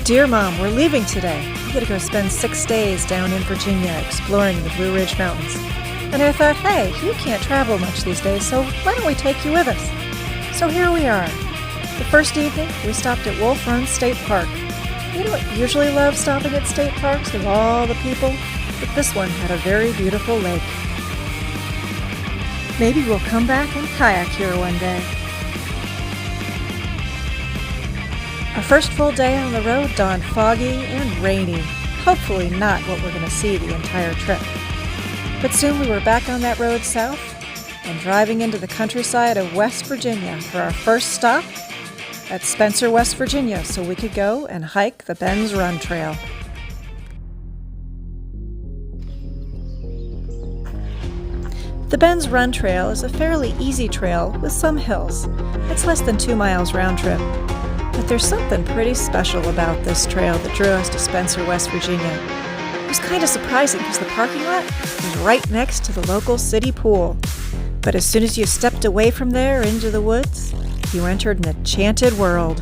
Dear Mom, we're leaving today. We gotta go spend 6 days down in Virginia exploring the Blue Ridge Mountains. And I thought, hey, you can't travel much these days, so why don't we take you with us? So here we are. The first evening, we stopped at Wolf Run State Park. We don't usually love stopping at state parks with all the people, but this one had a very beautiful lake. Maybe we'll come back and kayak here one day. Our first full day on the road dawned foggy and rainy. Hopefully not what we're going to see the entire trip. But soon we were back on that road south and driving into the countryside of West Virginia for our first stop at Spencer, West Virginia, so we could go and hike the Ben's Run Trail. The Ben's Run Trail is a fairly easy trail with some hills. It's less than 2 miles round trip. But there's something pretty special about this trail that drew us to Spencer, West Virginia. It was kind of surprising because the parking lot was right next to the local city pool. But as soon as you stepped away from there into the woods, you entered an enchanted world.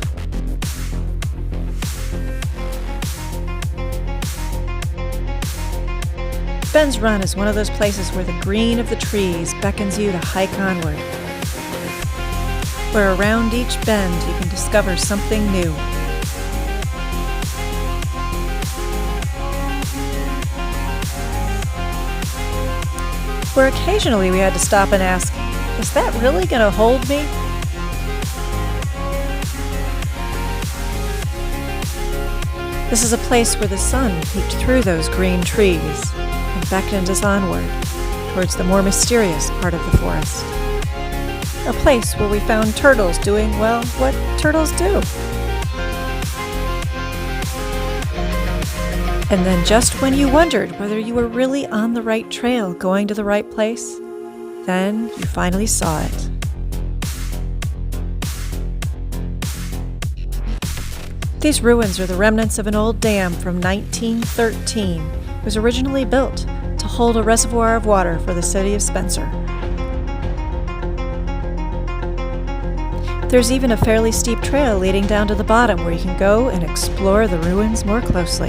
Ben's Run is one of those places where the green of the trees beckons you to hike onward, where around each bend you can discover something new. Where occasionally we had to stop and ask, is that really going to hold me? This is a place where the sun peeked through those green trees and beckoned us onward towards the more mysterious part of the forest. A place where we found turtles doing, well, what turtles do. And then just when you wondered whether you were really on the right trail, going to the right place, then you finally saw it. These ruins are the remnants of an old dam from 1913. It was originally built to hold a reservoir of water for the city of Spencer. There's even a fairly steep trail leading down to the bottom where you can go and explore the ruins more closely.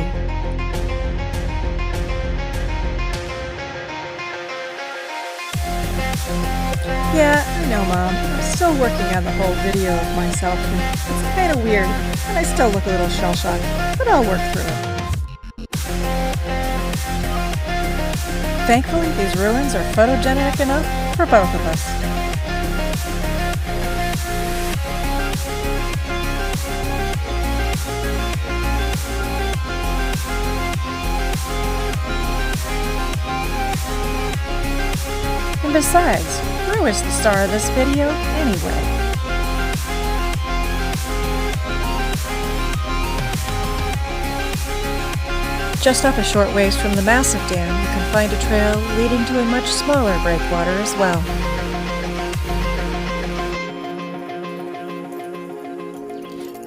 Yeah, I know, Mom. I'm still working on the whole video of myself, and it's kind of weird, and I still look a little shell-shocked, but I'll work through it. Thankfully, these ruins are photogenic enough for both of us. And besides, who is the star of this video anyway? Just up a short ways from the massive dam, you can find a trail leading to a much smaller breakwater as well.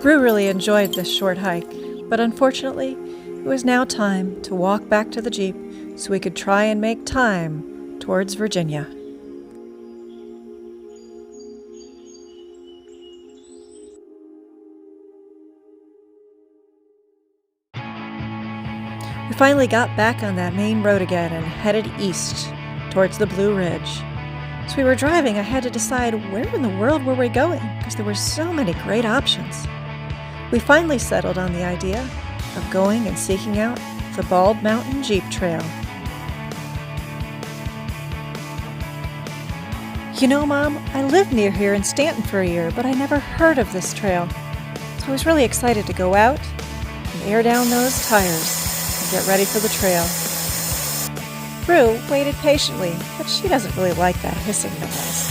Rue really enjoyed this short hike, but unfortunately, it was now time to walk back to the Jeep so we could try and make time towards Virginia. We finally got back on that main road again and headed east towards the Blue Ridge. As we were driving, I had to decide where in the world were we going because there were so many great options. We finally settled on the idea of going and seeking out the Bald Mountain Jeep Trail. You know, Mom, I lived near here in Stanton for a year, but I never heard of this trail. So I was really excited to go out and air down those tires and get ready for the trail. Rue waited patiently, but she doesn't really like that hissing noise.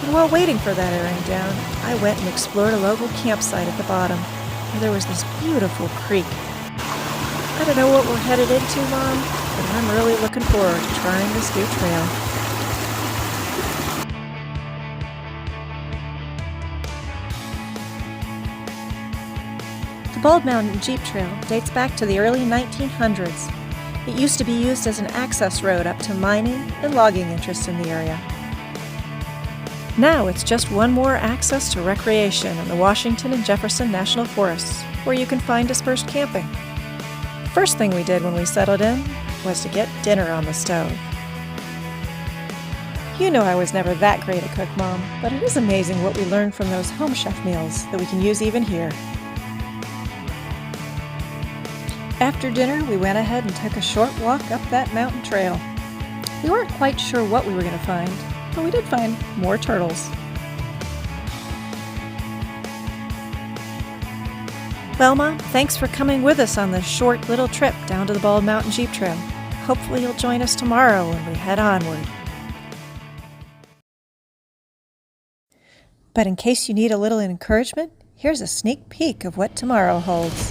And while waiting for that airing down, I went and explored a local campsite at the bottom, where there was this beautiful creek. I don't know what we're headed into, Mom, but I'm really looking forward to trying this new trail. The Bald Mountain Jeep Trail dates back to the early 1900s. It used to be used as an access road up to mining and logging interests in the area. Now it's just one more access to recreation in the Washington and Jefferson National Forests, where you can find dispersed camping. First thing we did when we settled in was to get dinner on the stove. You know I was never that great a cook, Mom, but it is amazing what we learned from those home chef meals that we can use even here. After dinner, we went ahead and took a short walk up that mountain trail. We weren't quite sure what we were going to find, but we did find more turtles. Well, Mom, thanks for coming with us on this short little trip down to the Bald Mountain Jeep Trail. Hopefully you'll join us tomorrow when we head onward. But in case you need a little encouragement, here's a sneak peek of what tomorrow holds.